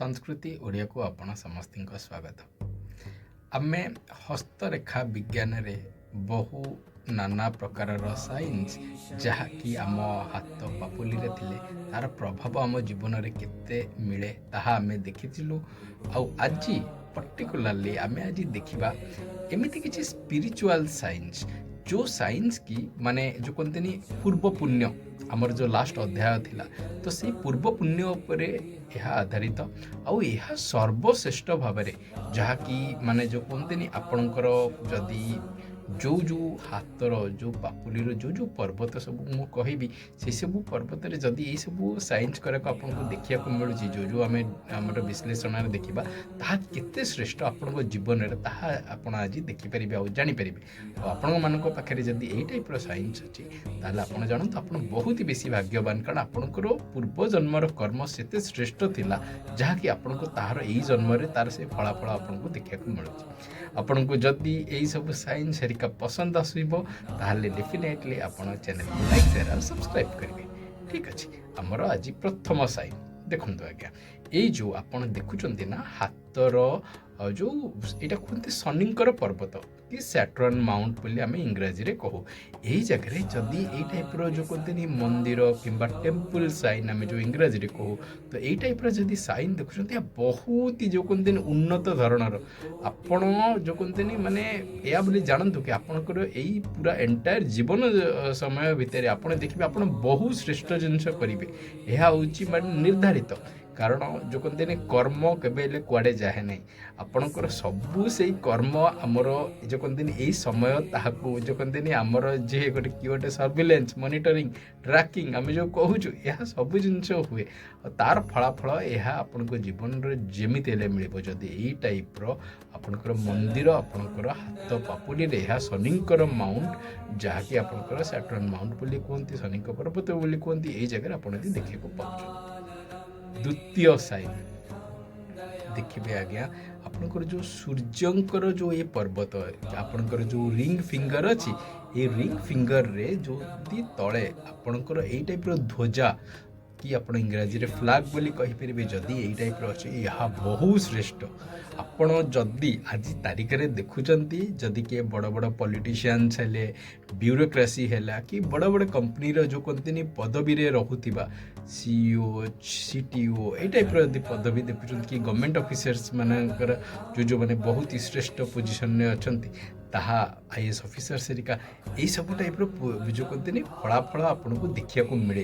संस्कृति ओडिया को आपण समस्त स्वागत। आमे हस्तरेखा विज्ञान रे बहु नाना प्रकार साइंस जहाँकि आम हाथ पापुली रे थिले तार प्रभाव आम जीवन रे केते मिले ताहा आमे देखिथिलु। आज पर्टिकुलाली आमे आज देखिबा एमिति किछि स्पिरिचुअल साइंस जो साइंस की माने जो कहते पूर्व पुण्य आमर जो लास्ट अध्याय थिला तो से पूर्व पुण्य उपरे यह आधारित आउ यह सर्वश्रेष्ठ भाव जहाँकि माने जो कहते आपणकर जदि जो जो हाथर जो पापुलीर जो जो पर्वत सब मु कहबी से सब पर्वत रे जदि ये सब साइंस करक आपको देखा मिलूँ जो जो आम आम विश्लेषण देखा ताहा केते श्रेष्ठ आपण जीवन में ताहा आपण आज देखिपारे आ जानीपारे आपण मान पाखे जदि यही टाइप साइंस अच्छी ताहले आप जानते आप बहुत ही बेसी भाग्यवान कारण आपणकर पूर्व जन्मर कर्म सेते श्रेष्ठ थिला जहाँकि आपण तार यही जन्म तार से फलाफल आपको देखा मिलूँ। आपण को जदि यही सब साइंस हेरिका पसंद आसब ताहले डेफिनेटली आपण चैनल को लाइक शेयर और सब्सक्राइब करेंगे। ठीक अच्छे आमर आज प्रथम साइन देखो आज्ञा ये जो आपण देखुं ना हाथर जो यहाँ कहते शनिंकर पर्वत कि सैटर्न माउंट बोली आम इंग्राजी रे कहू यही जगह जदि यही टाइप्र जो कहते मंदिर किंबा टेम्पल साइन आम जो इंग्राजी रे कहू तो यही टाइप्र जदि साइन देखुं बहुत ही जो कहते उन्नत धरणर आपण जो कहते माने या बोली जानतु कि आपणकर यही पूरा एंटायर जीवन समय भितर आप देखिए आप बहुत श्रेष्ठ जिनस करेंगे यह हूँ माने निर्धारित कारण जो कहते कर्म केबे कुआडे जाए नहीं आपणकर सबू से कर्म आमर जो कहते यही समय ताकू जो कहते आमर जे गोटे कि गोटे सर्विलेंस मॉनिटरिंग ट्रैकिंग आम जो कहूँ यह सब जिनस हुए तार फलाफल यह आपण जीवन जमी मिल जदि यही टाइप्र आपणकर मंदिर आपणकर हाथ पापुली यह शनिंकर माउंट जहाँकि आपणकर सैटर्न माउंट बोली कहते शनिंक पर्वत बोली कहते यही जगह आप देखा पाँच। द्वितीय साइन देखिए आज्ञा आपणकर जो सूर्यंकर जो ये पर्वत आपणकर जो रिंग फिंगर अच्छी ये रिंग फिंगर रे जो दी तले आपणकर यही टाइप्र ध्वजा कि आप इंग्राजी रे फ्लैग बोली कहीपर जदि यही टाइप्र अच्छे यह बहुत श्रेष्ठ आपण जदि आज तारिख में देखुंट जदि किए बड़ बड़ पॉलिटिशियंस हेले ब्यूरोक्रेसी है कि बड़ बड़ कंपनी जो कहते पदवी रे रहुथिबा सीईओ सीटीओ यही टाइप्र यदि पदवी देखुं कि गवर्नमेंट ऑफिसर्स मानकर जो मैंने बहुत ही श्रेष्ठ पोजिशन में अच्छा ताहा आईएएस ऑफिसर सेरिका यही सब टाइप्र जो कहते फलाफल आपन को देखा मिले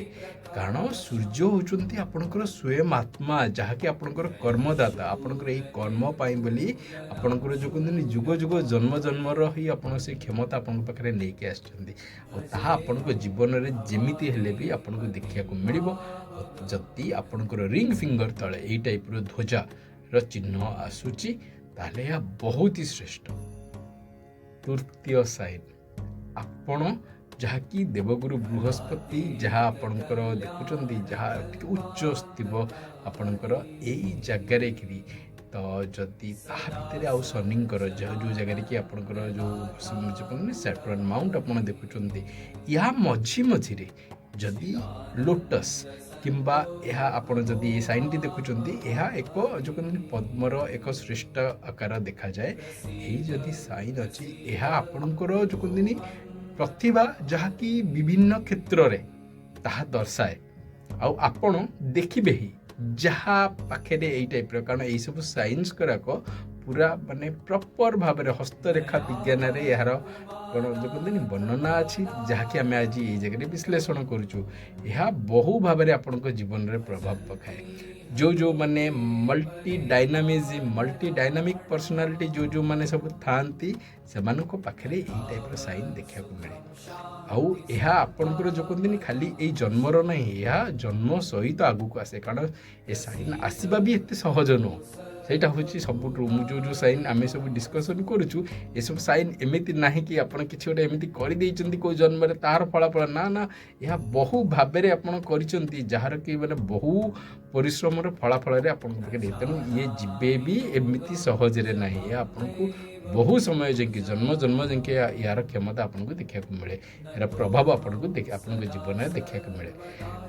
कारण सूर्य होचुंती आपणकर स्वयं आत्मा जहाँकि आपणकर कर्मदाता आपणकर यही कर्म पाई बोली आपणकर जो कहते जुग जुग जन्म जन्मर ही आपन से क्षमता आपन पाखे लेके आछंती ताहा आपणक जीवन में जेमिति हेले भी आपन को देखा मिलिबो जदि आपणकर रिंग फिंगर तले यही टाइप्र ध्वजा चिन्ह आसूची ताहले यह बहुत ही श्रेष्ठ। तृतीय साइन आपण जहाँकि देवगुरु बृहस्पति जहाँ आपणकर देखुं जहाँ उच्च स्थिव आपणकर यही जगार तो जदि भितर आउ शनिंकर जो जगह कि आपणकर जो सैटर्न माउंट आप देखुं या मझी मझिरे जदि लोटस किंबा यह आपण जदि ये साइन टी देखुं यह एक जो कहते पद्मर एक श्रेष्ठ आकार देखा जाए यही जदि साइन अच्छी यह आपणकर जो कहते प्रतिभा जहाँकि विभिन्न क्षेत्र रे ताहा दर्शाए आपण देखिबे ही जहाँ पाखे यही टाइप्र कारण यही सब साइंस कराक पूरा माने प्रॉपर भाव में हस्तरेखा विज्ञान रे यार कौन जो कहते वर्णना अच्छी जहाँकि आम आज ये जगह विश्लेषण करुचु यह बहु भाव में आपण जीवन में प्रभाव पकाए जो जो माने मल्टी डायनामिक पर्सनालिटी जो जो माने सब थांती से पाखे यही टाइप्र साइन देखा मिले आउ यह आपणकर जो कहते खाली यही जन्मर ना यह जन्म सहित आगू को आसे कारण ये साइन आसवा भी एत सहज नुह ସେଇଟା ହେଉଛି ସବୁଠୁ ମୁଁ ଯେଉଁ ସାଇନ୍ ଆମେ ସବୁ ଡିସ୍କସନ୍ କରୁଛୁ ଏସବୁ ସାଇନ୍ ଏମିତି ନାହିଁ କି ଆପଣ କିଛି ଗୋଟେ ଏମିତି କରିଦେଇଛନ୍ତି କେଉଁ ଜନ୍ମରେ ତାହାର ଫଳାଫଳ ନା ନା ଏହା ବହୁ ଭାବରେ ଆପଣ କରିଛନ୍ତି ଯାହାର କି ମାନେ ବହୁ ପରିଶ୍ରମର ଫଳାଫଳରେ ଆପଣଙ୍କ ପାଖରେ ତେଣୁ ଇଏ ଯିବେ ବି ଏମିତି ସହଜରେ ନାହିଁ ଏହା ଆପଣଙ୍କୁ ବହୁ ସମୟ ଯାଇକି ଜନ୍ମ ଯାଇକି ୟାର କ୍ଷମତା ଆପଣଙ୍କୁ ଦେଖିବାକୁ ମିଳେ ଏହାର ପ୍ରଭାବ ଆପଣଙ୍କୁ ଆପଣଙ୍କ ଜୀବନରେ ଦେଖିବାକୁ ମିଳେ।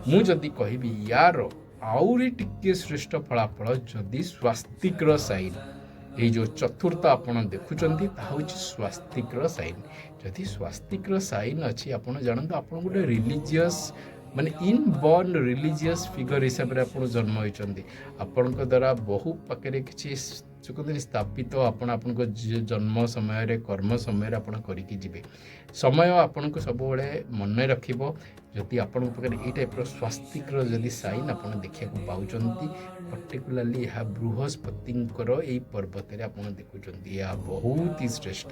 ମୁଁ ଯଦି କହିବି ୟାର ଆହୁରି ଟିକେ ଶ୍ରେଷ୍ଠ ଫଳାଫଳ ଯଦି ସ୍ୱାସ୍ତିକ୍ର ସାଇନ୍, ଏଇ ଯେଉଁ ଚତୁର୍ଥ ଆପଣ ଦେଖୁଛନ୍ତି ତାହା ହେଉଛି ସ୍ୱାସ୍ତିକ୍ର ସାଇନ୍। ଯଦି ସ୍ୱାସ୍ତିକ୍ର ସାଇନ୍ ଅଛି ଆପଣ ଜାଣନ୍ତୁ ଆପଣ ଗୋଟେ ରିଲିଜିୟସ୍ ମାନେ ଇନବର୍ନ ରିଲିଜିୟସ୍ ଫିଗର ହିସାବରେ ଆପଣ ଜନ୍ମ ହୋଇଛନ୍ତି। ଆପଣଙ୍କ ଦ୍ୱାରା ବହୁ ପାଖରେ କିଛି କହନ୍ତିନି ସ୍ଥାପିତ ଆପଣ ଆପଣଙ୍କ ଜନ୍ମ ସମୟରେ କର୍ମ ସମୟରେ ଆପଣ କରିକି ଯିବେ। ସମୟ ଆପଣଙ୍କୁ ସବୁବେଳେ ମନେ ରଖିବ। ଯଦି ଆପଣଙ୍କ ପାଖରେ ଏଇ ଟାଇପ୍ର ସ୍ୱାସ୍ତିକ୍ର ଯଦି ସାଇନ୍ ଆପଣ ଦେଖିବାକୁ ପାଉଛନ୍ତି, ପର୍ଟିକୁଲାରଲି ଏହା ବୃହସ୍ପତିଙ୍କର ଏଇ ପର୍ବତରେ ଆପଣ ଦେଖୁଛନ୍ତି, ଏହା ବହୁତ ହି ଶ୍ରେଷ୍ଠ।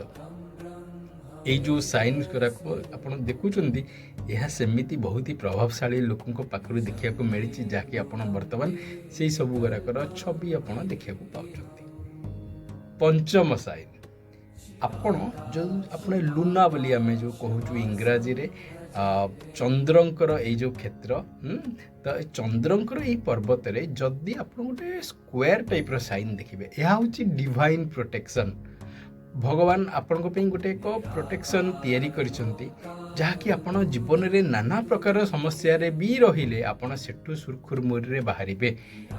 ଏଇ ଯେଉଁ ସାଇନ୍ ଗୁଡ଼ାକୁ ଆପଣ ଦେଖୁଛନ୍ତି ଏହା ସେମିତି ବହୁତ ହି ପ୍ରଭାବଶାଳୀ ଲୋକଙ୍କ ପାଖରୁ ଦେଖିବାକୁ ମିଳିଛି, ଯାହାକି ଆପଣ ବର୍ତ୍ତମାନ ସେଇ ସବୁ ଗୁଡ଼ାକର ଛବି ଆପଣ ଦେଖିବାକୁ ପାଉଛନ୍ତି। ପଞ୍ଚମ ସାଇନ୍, ଆପଣ ଲୁନା ବୋଲି ଆମେ ଯେଉଁ କହୁଛୁ ଇଂରାଜୀରେ, ଚନ୍ଦ୍ରଙ୍କର ଏଇ ଯେଉଁ କ୍ଷେତ୍ର, ତ ଚନ୍ଦ୍ରଙ୍କର ଏଇ ପର୍ବତରେ ଯଦି ଆପଣ ଗୋଟେ ସ୍କୋୟାର ଟାଇପ୍ର ସାଇନ୍ ଦେଖିବେ, ଏହା ହେଉଛି ଡିଭାଇନ୍ ପ୍ରୋଟେକ୍ସନ୍। ଭଗବାନ ଆପଣଙ୍କ ପାଇଁ ଗୋଟେ ଏକ ପ୍ରୋଟେକ୍ସନ୍ ତିଆରି କରିଛନ୍ତି, ଯାହାକି ଆପଣ ଜୀବନରେ ନାନା ପ୍ରକାର ସମସ୍ୟାରେ ବି ରହିଲେ ଆପଣ ସେଠୁ ସୁରୁଖୁରୁରେ ବାହାରିବେ।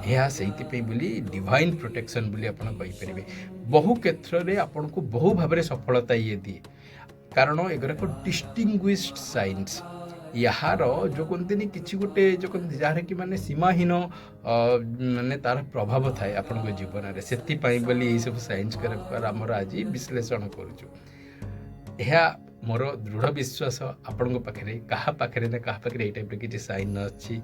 ଏହା ସେଇଥିପାଇଁ ବୋଲି ଡିଭାଇନ୍ ପ୍ରୋଟେକ୍ସନ୍ ବୋଲି ଆପଣ କହିପାରିବେ। ବହୁ କ୍ଷେତ୍ରରେ ଆପଣଙ୍କୁ ବହୁ ଭାବରେ ସଫଳତା ଇଏ ଦିଏ, କାରଣ ଏଗୁଡ଼ାକ ଡିଷ୍ଟିଂଗୁଇଶ୍ଡ ସାଇନ୍ସ। ଏହାର ଯେଉଁ କୁହନ୍ତିନି କିଛି ଗୋଟେ ଯେଉଁ କୁହନ୍ତି ଯାହାର କି ମାନେ ସୀମାହୀନ ମାନେ ତା'ର ପ୍ରଭାବ ଥାଏ ଆପଣଙ୍କ ଜୀବନରେ, ସେଥିପାଇଁ ବୋଲି ଏଇସବୁ ସାଇନ୍ସ ଆମର ଆଜି ବିଶ୍ଳେଷଣ କରୁଛୁ। ଏହା ମୋର ଦୃଢ଼ ବିଶ୍ୱାସ ଆପଣଙ୍କ ପାଖରେ କାହା ପାଖରେ ନା କାହା ପାଖରେ ଏଇ ଟାଇପ୍ର କିଛି ସାଇନ୍ ଅଛି।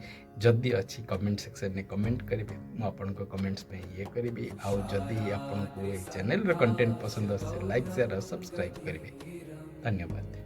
ଯଦି ଅଛି କମେଣ୍ଟ ସେକ୍ସନରେ କମେଣ୍ଟ କରିବେ, ମୁଁ ଆପଣଙ୍କ କମେଣ୍ଟସ୍ ପାଇଁ ଇଏ କରିବି। ଆଉ ଯଦି ଆପଣଙ୍କୁ ଏଇ ଚ୍ୟାନେଲର କଣ୍ଟେଣ୍ଟ ପସନ୍ଦ ଆସୁଛି, ଲାଇକ୍ ସେୟାର ଆଉ ସବସ୍କ୍ରାଇବ୍ କରିବେ। ଧନ୍ୟବାଦ।